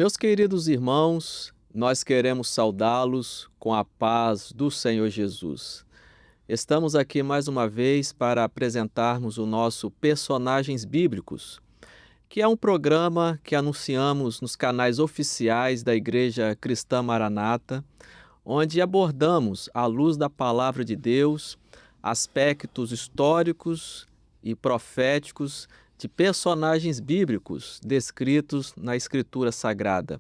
Meus queridos irmãos, nós queremos saudá-los com a paz do Senhor Jesus. Estamos aqui mais uma vez para apresentarmos o nosso Personagens Bíblicos, que é um programa que anunciamos nos canais oficiais da Igreja Cristã Maranata, onde abordamos, à luz da Palavra de Deus, aspectos históricos e proféticos de personagens bíblicos descritos na Escritura Sagrada.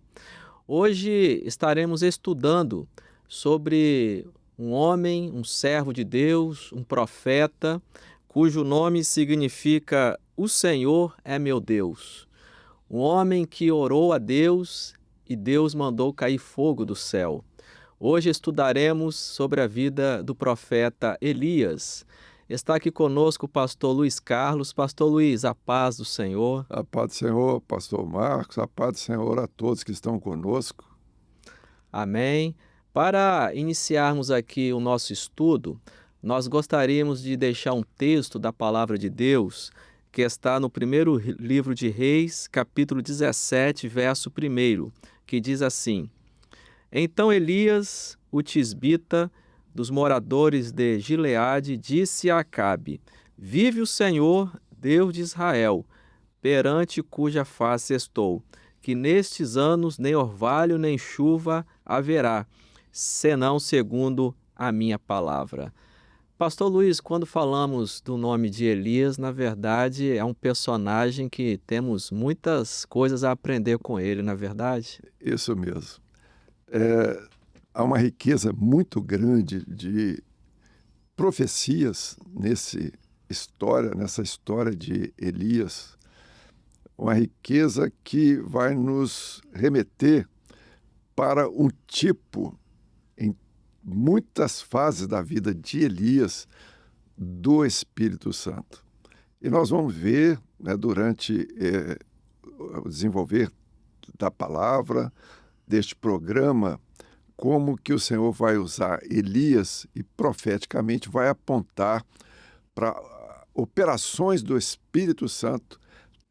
Hoje estaremos estudando sobre um homem, um servo de Deus, um profeta, cujo nome significa "O Senhor é meu Deus". Um homem que orou a Deus e Deus mandou cair fogo do céu. Hoje estudaremos sobre a vida do profeta Elias. Está aqui conosco o pastor Luiz Carlos. Pastor Luiz, a paz do Senhor. A paz do Senhor, pastor Marcos, a paz do Senhor a todos que estão conosco. Amém. Para iniciarmos aqui o nosso estudo, nós gostaríamos de deixar um texto da Palavra de Deus que está no primeiro livro de Reis, capítulo 17, verso 1, que diz assim: Então Elias, o tisbita, dos moradores de Gileade, disse a Acabe: Vive o Senhor, Deus de Israel, perante cuja face estou, que nestes anos nem orvalho nem chuva haverá, senão segundo a minha palavra. Pastor Luiz, quando falamos do nome de Elias, na verdade é um personagem que temos muitas coisas a aprender com ele, não é verdade? Isso mesmo. Há uma riqueza muito grande de profecias nessa história de Elias. Uma riqueza que vai nos remeter para um tipo, em muitas fases da vida de Elias, do Espírito Santo. E nós vamos ver, durante o desenvolver da palavra, deste programa, como que o Senhor vai usar Elias e profeticamente vai apontar para operações do Espírito Santo,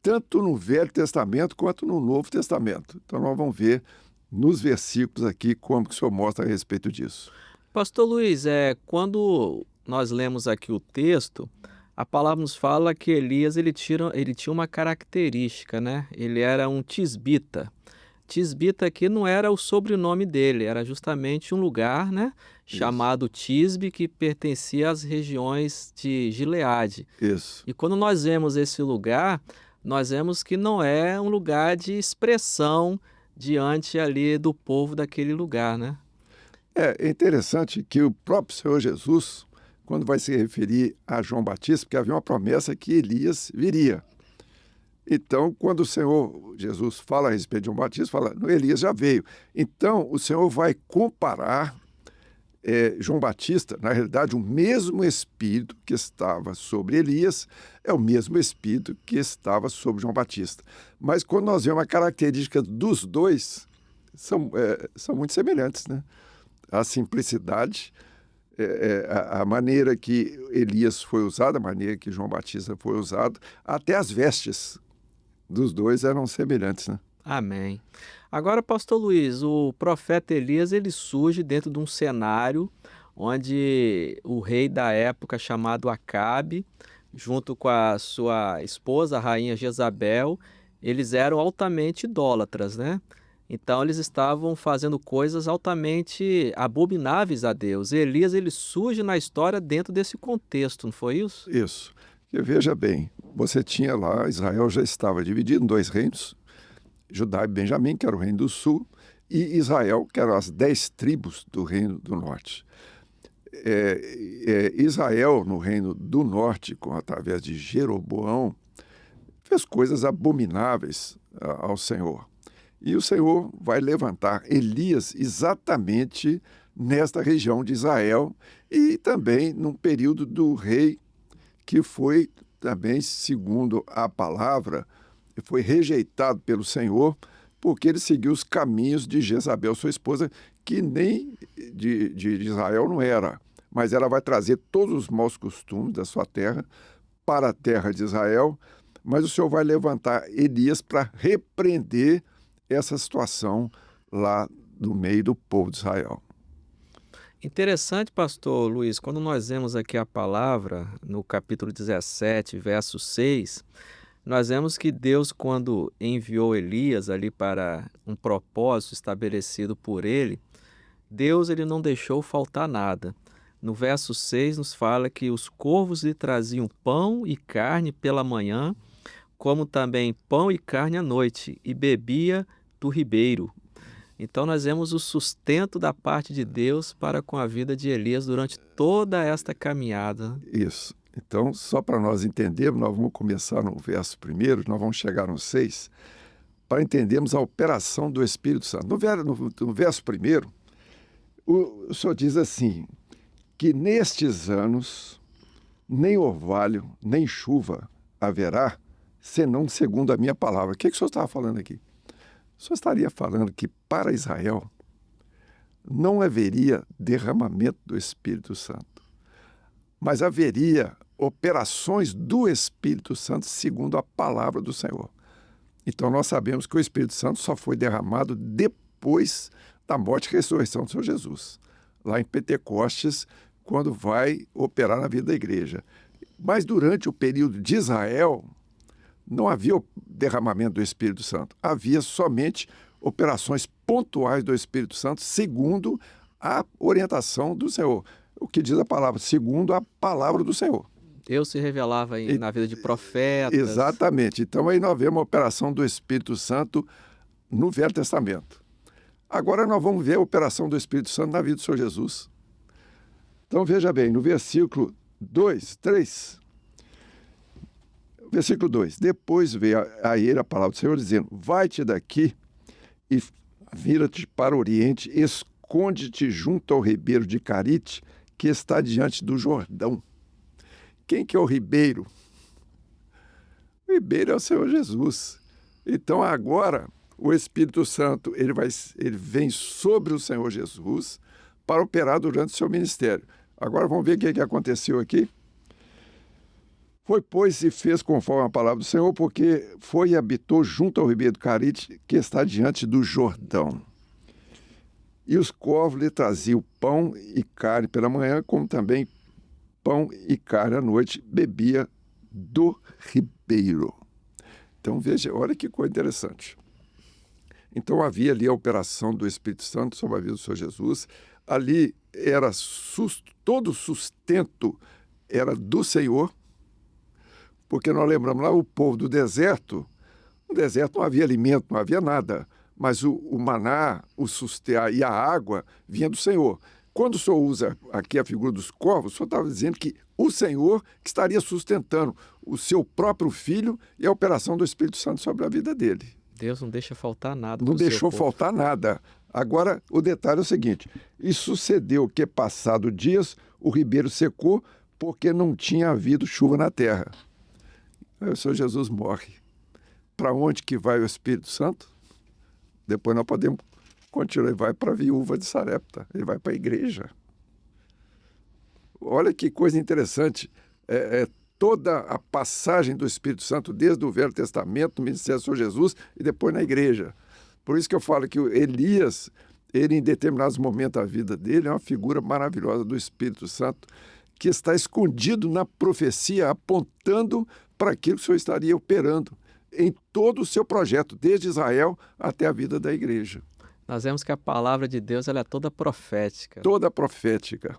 tanto no Velho Testamento quanto no Novo Testamento. Então nós vamos ver nos versículos aqui como que o Senhor mostra a respeito disso. Pastor Luiz, quando nós lemos aqui o texto, a palavra nos fala que Elias ele tinha uma característica, né? Ele era um tisbita. Tisbita aqui não era o sobrenome dele, era justamente um lugar, né, chamado Tisbe, que pertencia às regiões de Gileade. Isso. E quando nós vemos esse lugar, nós vemos que não é um lugar de expressão diante ali do povo daquele lugar, né? É interessante que o próprio Senhor Jesus, quando vai se referir a João Batista, porque havia uma promessa que Elias viria. Então, quando o Senhor Jesus fala a respeito de João Batista, fala, Elias já veio. Então, o Senhor vai comparar João Batista, na realidade, o mesmo Espírito que estava sobre Elias é o mesmo Espírito que estava sobre João Batista. Mas quando nós vemos a característica dos dois, são muito semelhantes, né? A simplicidade, a maneira que Elias foi usado, a maneira que João Batista foi usado, até as vestes dos dois eram semelhantes, né? Amém. Agora, pastor Luiz, o profeta Elias, ele surge dentro de um cenário onde o rei da época, chamado Acabe, junto com a sua esposa, a rainha Jezabel, eles eram altamente idólatras, né? Então, eles estavam fazendo coisas altamente abomináveis a Deus. Elias, ele surge na história dentro desse contexto, não foi isso? Isso. E veja bem, você tinha lá, Israel já estava dividido em dois reinos, Judá e Benjamim, que era o reino do sul, e Israel, que eram as 10 tribos do reino do norte. Israel, no reino do norte, através de Jeroboão, fez coisas abomináveis ao Senhor. E o Senhor vai levantar Elias exatamente nesta região de Israel e também num período do rei que foi também, segundo a palavra, foi rejeitado pelo Senhor porque ele seguiu os caminhos de Jezabel, sua esposa, que nem de Israel não era, mas ela vai trazer todos os maus costumes da sua terra para a terra de Israel, mas o Senhor vai levantar Elias para repreender essa situação lá no meio do povo de Israel. Interessante, pastor Luiz, quando nós vemos aqui a palavra, no capítulo 17, verso 6, nós vemos que Deus, quando enviou Elias ali para um propósito estabelecido por ele, Deus ele não deixou faltar nada. No verso 6 nos fala que os corvos lhe traziam pão e carne pela manhã, como também pão e carne à noite, e bebia do ribeiro. Então nós vemos o sustento da parte de Deus para com a vida de Elias durante toda esta caminhada. Isso. Então, só para nós entendermos, nós vamos começar no verso 1, nós vamos chegar no 6, para entendermos a operação do Espírito Santo. No verso 1, o Senhor diz assim, que nestes anos nem orvalho, nem chuva haverá, senão segundo a minha palavra. O que o Senhor estava falando aqui? O Senhor estaria falando que para Israel não haveria derramamento do Espírito Santo, mas haveria operações do Espírito Santo segundo a palavra do Senhor. Então nós sabemos que o Espírito Santo só foi derramado depois da morte e ressurreição do Senhor Jesus, lá em Pentecostes, quando vai operar na vida da igreja. Mas durante o período de Israel, não havia o derramamento do Espírito Santo. Havia somente operações pontuais do Espírito Santo, segundo a orientação do Senhor. O que diz a palavra? Segundo a palavra do Senhor. Deus se revelava na vida de profetas. Exatamente. Então aí nós vemos a operação do Espírito Santo no Velho Testamento. Agora nós vamos ver a operação do Espírito Santo na vida do Senhor Jesus. Então veja bem, no versículo 2, 3... Versículo 2, depois veio a ele a palavra do Senhor dizendo, vai-te daqui e vira-te para o oriente, esconde-te junto ao ribeiro de Carite, que está diante do Jordão. Quem que é o ribeiro? O ribeiro é o Senhor Jesus. Então agora o Espírito Santo ele vem sobre o Senhor Jesus para operar durante o seu ministério. Agora vamos ver o que aconteceu aqui. Foi, pois, e fez conforme a palavra do Senhor, porque foi e habitou junto ao ribeiro do Carite, que está diante do Jordão. E os corvos lhe traziam pão e carne pela manhã, como também pão e carne à noite, bebia do ribeiro. Então, veja, olha que coisa interessante. Então, havia ali a operação do Espírito Santo sobre a vida do Senhor Jesus. Ali era todo o sustento era do Senhor, porque nós lembramos lá o povo do deserto, no deserto não havia alimento, não havia nada, mas o maná, o sustento e a água vinha do Senhor. Quando o Senhor usa aqui a figura dos corvos, o Senhor estava dizendo que o Senhor que estaria sustentando o seu próprio filho e a operação do Espírito Santo sobre a vida dele. Deus não deixa faltar nada. Não deixou faltar nada. Agora, o detalhe é o seguinte, e sucedeu que, passado dias, o ribeiro secou, porque não tinha havido chuva na terra. Aí o Senhor Jesus morre. Para onde que vai o Espírito Santo? Depois nós podemos continuar. Ele vai para a viúva de Sarepta. Ele vai para a igreja. Olha que coisa interessante. Toda a passagem do Espírito Santo, desde o Velho Testamento, no ministério do Senhor Jesus, e depois na igreja. Por isso que eu falo que o Elias, ele em determinados momentos da vida dele, é uma figura maravilhosa do Espírito Santo, que está escondido na profecia, apontando para aquilo que o Senhor estaria operando em todo o seu projeto, desde Israel até a vida da igreja. Nós vemos que a palavra de Deus ela é toda profética. Toda profética.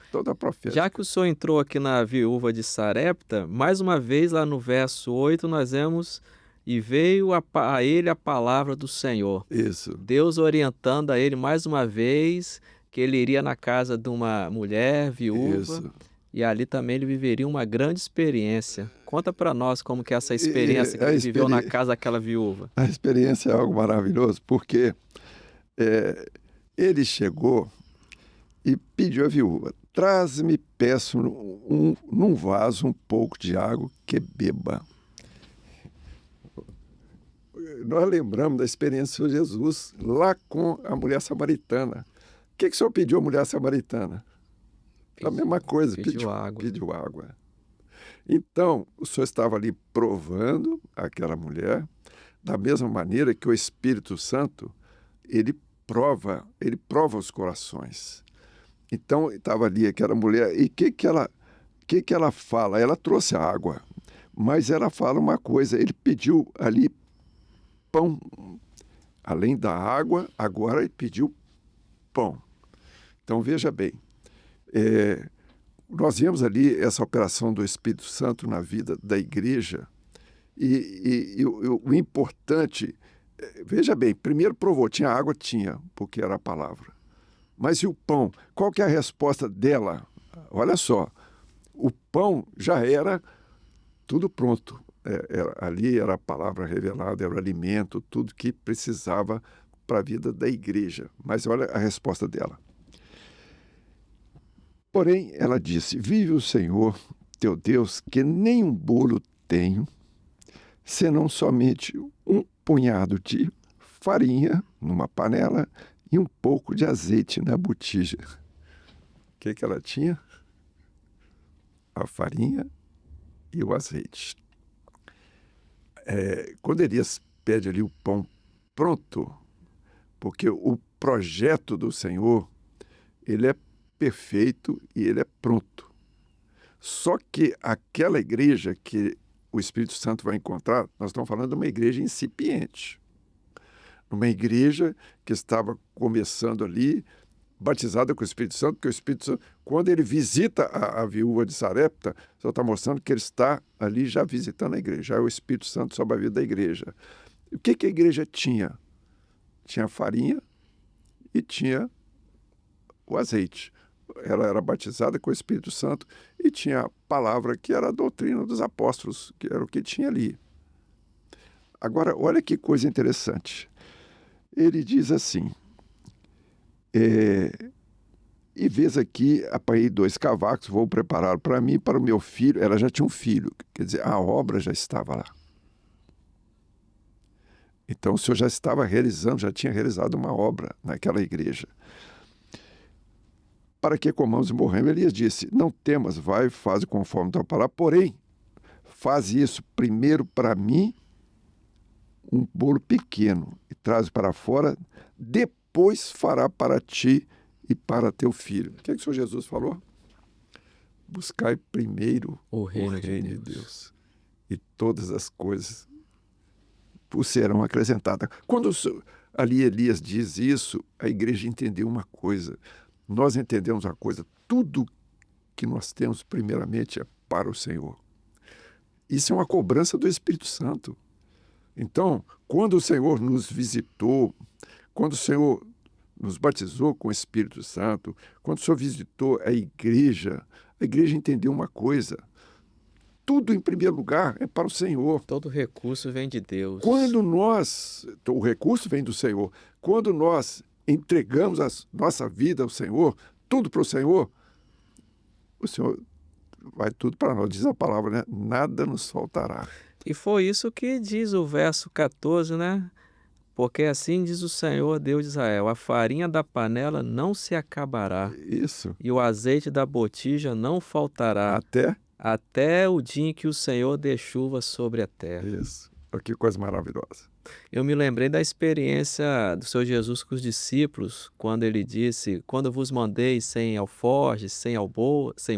Toda profética. Já que o senhor entrou aqui na viúva de Sarepta, mais uma vez lá no verso 8 nós vemos, e veio a ele a palavra do Senhor. Isso. Deus orientando a ele mais uma vez que ele iria na casa de uma mulher viúva. Isso. E ali também ele viveria uma grande experiência. Conta para nós como que é essa experiência que ele viveu na casa daquela viúva. A experiência é algo maravilhoso, porque ele chegou e pediu à viúva, traz-me, peço, num vaso um pouco de água que beba. Nós lembramos da experiência de Jesus lá com a mulher samaritana. O que o Senhor pediu à mulher samaritana? A mesma coisa, pediu água. Então, o Senhor estava ali provando aquela mulher, Da mesma maneira que o Espírito Santo, ele prova os corações. Então, estava ali aquela mulher, e o que ela fala? Ela trouxe a água, mas ela fala uma coisa, ele pediu ali pão, além da água, agora ele pediu pão. Então, veja bem, nós vemos ali essa operação do Espírito Santo na vida da igreja, e o importante, veja bem, primeiro provou, tinha água? Tinha, porque era a palavra. Mas e o pão? Qual que é a resposta dela? Olha só, o pão já era tudo pronto. Ali era a palavra revelada, era o alimento, tudo que precisava para a vida da igreja. Mas olha a resposta dela. Porém, ela disse, vive o Senhor, teu Deus, que nem um bolo tenho, senão somente um punhado de farinha numa panela e um pouco de azeite na botija. O que ela tinha? A farinha e o azeite. Quando Elias pede ali o pão pronto, porque o projeto do Senhor, ele é perfeito e ele é pronto. Só que aquela igreja que o Espírito Santo vai encontrar, nós estamos falando de uma igreja incipiente. Uma igreja que estava começando ali, batizada com o Espírito Santo, porque o Espírito Santo, quando ele visita a viúva de Sarepta, só está mostrando que ele está ali já visitando a igreja, já é o Espírito Santo sobre a vida da igreja. O que a igreja tinha? Tinha farinha e tinha o azeite. Ela era batizada com o Espírito Santo e tinha a palavra que era a doutrina dos apóstolos, que era o que tinha ali. Agora, olha que coisa interessante. Ele diz assim, e vês aqui, apanhei 2 cavacos, vou preparar para mim e para o meu filho. Ela já tinha um filho, quer dizer, a obra já estava lá. Então o Senhor já estava realizando, já tinha realizado uma obra naquela igreja. Para que comamos e morremos, Elias disse, não temas, vai, faz conforme tua palavra, porém, faz isso primeiro para mim, um bolo pequeno, e traz para fora, depois fará para ti e para teu filho. O que é que o Senhor Jesus falou? Buscai primeiro o reino de Deus, e todas as coisas vos serão acrescentadas. Quando ali Elias diz isso, a igreja entendeu uma coisa. Nós entendemos uma coisa, tudo que nós temos primeiramente é para o Senhor. Isso é uma cobrança do Espírito Santo. Então, quando o Senhor nos visitou, quando o Senhor nos batizou com o Espírito Santo, quando o Senhor visitou a igreja entendeu uma coisa, tudo em primeiro lugar é para o Senhor. Todo recurso vem de Deus. O recurso vem do Senhor. Quando nós entregamos a nossa vida ao Senhor, tudo para o Senhor vai tudo para nós. Diz a palavra, né? Nada nos faltará. E foi isso que diz o verso 14, né? Porque assim diz o Senhor, Deus de Israel, a farinha da panela não se acabará. Isso. E o azeite da botija não faltará. Até o dia em que o Senhor dê chuva sobre a terra. Isso. Que coisa maravilhosa. Eu me lembrei da experiência do Senhor Jesus com os discípulos, quando ele disse, quando vos mandei sem alforjes, sem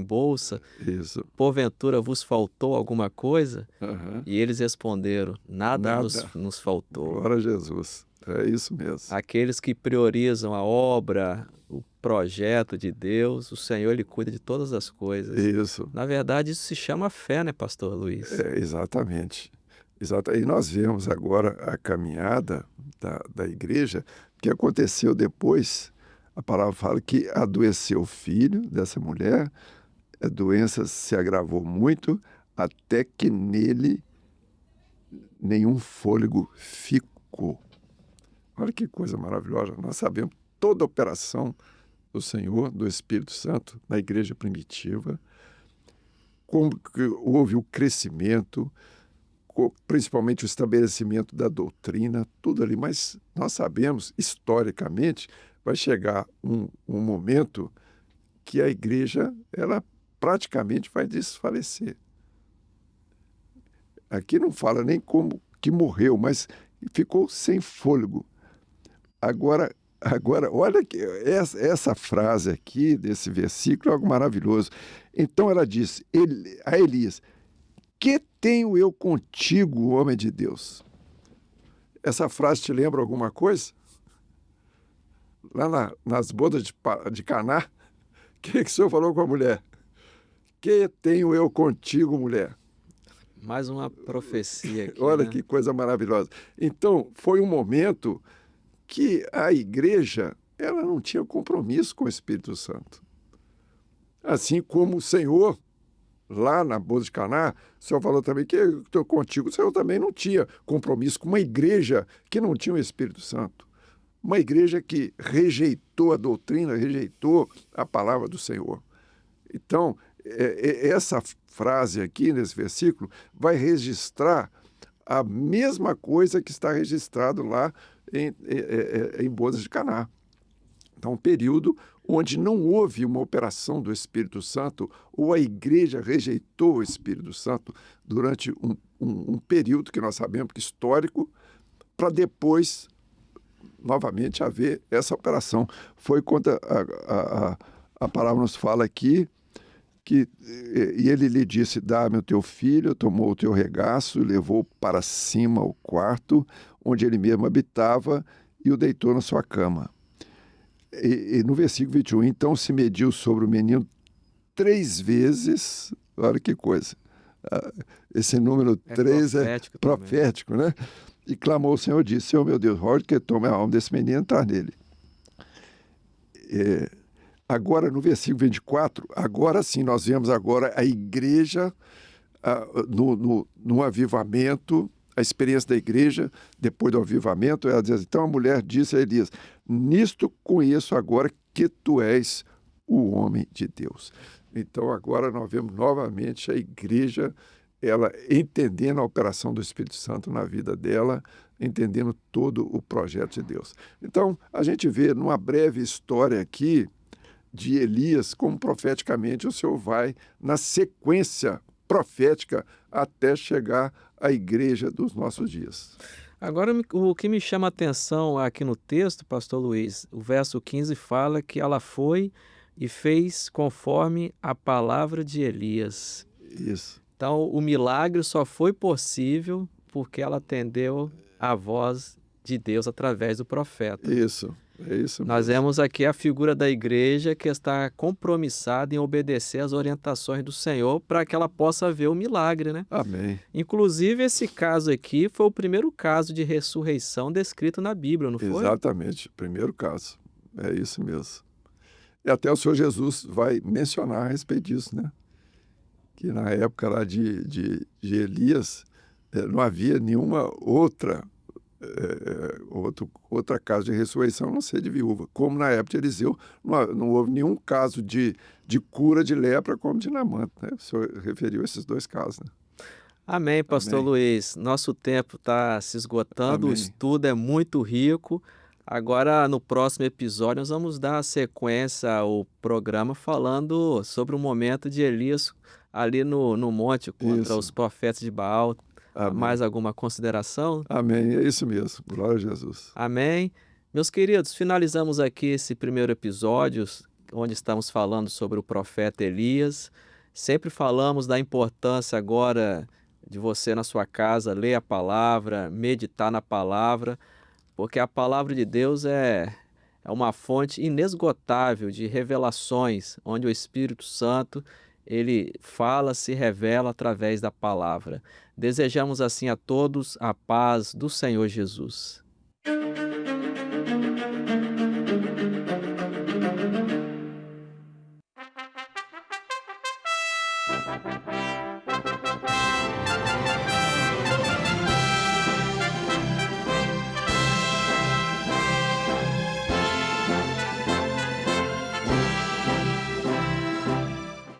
bolsa, isso. Porventura vos faltou alguma coisa? Uhum. E eles responderam, nada. Nos faltou. Glória a Jesus, é isso mesmo. Aqueles que priorizam a obra, o projeto de Deus, o Senhor, Ele cuida de todas as coisas. Isso. Na verdade, isso se chama fé, né, pastor Luiz? Exatamente. E nós vemos agora a caminhada da igreja, que aconteceu depois, a palavra fala que adoeceu o filho dessa mulher, a doença se agravou muito, até que nele nenhum fôlego ficou. Olha que coisa maravilhosa, nós sabemos toda a operação do Senhor, do Espírito Santo, na igreja primitiva, como que houve o crescimento, principalmente o estabelecimento da doutrina, tudo ali. Mas nós sabemos, historicamente, vai chegar um momento que a igreja, ela praticamente vai desfalecer. Aqui não fala nem como que morreu, mas e ficou sem fôlego. Agora, olha que essa frase aqui, desse versículo, é algo maravilhoso. Então ela disse a Elias: que tenho eu contigo, homem de Deus? Essa frase te lembra alguma coisa? Lá nas bodas de Caná, o que o senhor falou com a mulher? Que tenho eu contigo, mulher? Mais uma profecia aqui, Olha né? que coisa maravilhosa. Então, foi um momento que a igreja ela não tinha compromisso com o Espírito Santo. Assim como o Senhor, lá na boda de Caná, o Senhor falou também que eu estou contigo. O Senhor também não tinha compromisso com uma igreja que não tinha o Espírito Santo. Uma igreja que rejeitou a doutrina, rejeitou a palavra do Senhor. Então, essa frase aqui, nesse versículo, vai registrar a mesma coisa que está registrado lá em bodas de Caná. Então, um período onde não houve uma operação do Espírito Santo, ou a igreja rejeitou o Espírito Santo durante um período que nós sabemos que histórico, para depois, novamente, haver essa operação. Foi quando a palavra nos fala aqui, e ele lhe disse: dá-me o teu filho, tomou o teu regaço e levou para cima ao quarto, onde ele mesmo habitava, e o deitou na sua cama. E no versículo 21, então se mediu sobre o menino 3 vezes, olha que coisa, esse número 3 é profético, né? E clamou ao Senhor, disse: Senhor meu Deus, rogue que tome a alma desse menino e entrar nele. Agora, no versículo 24, agora sim, nós vemos agora a igreja no avivamento, a experiência da igreja depois do avivamento. Ela diz: então a mulher disse a Elias: nisto conheço agora que tu és o homem de Deus. Então agora nós vemos novamente a igreja, ela entendendo a operação do Espírito Santo na vida dela, entendendo todo o projeto de Deus. Então a gente vê numa breve história aqui de Elias, como profeticamente o Senhor vai na sequência profética até chegar à igreja dos nossos dias. Agora, o que me chama a atenção aqui no texto, pastor Luiz, o verso 15 fala que ela foi e fez conforme a palavra de Elias. Isso. Então, o milagre só foi possível porque ela atendeu a voz de Deus através do profeta. Isso. É isso mesmo. Nós vemos aqui a figura da igreja que está compromissada em obedecer às orientações do Senhor para que ela possa ver o milagre, né? Amém. Inclusive, esse caso aqui foi o primeiro caso de ressurreição descrito na Bíblia, não foi? Exatamente, primeiro caso. É isso mesmo. E até o Senhor Jesus vai mencionar a respeito disso, né? Que na época lá de Elias, não havia nenhuma outra caso de ressurreição, a não ser de viúva. Como na época de Eliseu, não houve nenhum caso de cura de lepra como de Naamã, né? O senhor referiu a esses 2 casos, né? Amém, pastor Amém. Luiz. Nosso tempo está se esgotando, o Amém. estudo é muito rico. Agora, no próximo episódio, nós vamos dar sequência ao programa falando sobre o momento de Elias ali no monte contra Isso. os profetas de Baal. Amém. Mais alguma consideração? Amém, é isso mesmo. Glória a Jesus. Amém. Meus queridos, finalizamos aqui esse primeiro episódio, onde estamos falando sobre o profeta Elias. Sempre falamos da importância agora de você na sua casa ler a palavra, meditar na palavra, porque a palavra de Deus é uma fonte inesgotável de revelações, onde o Espírito Santo ele fala, se revela através da palavra. Desejamos assim a todos a paz do Senhor Jesus.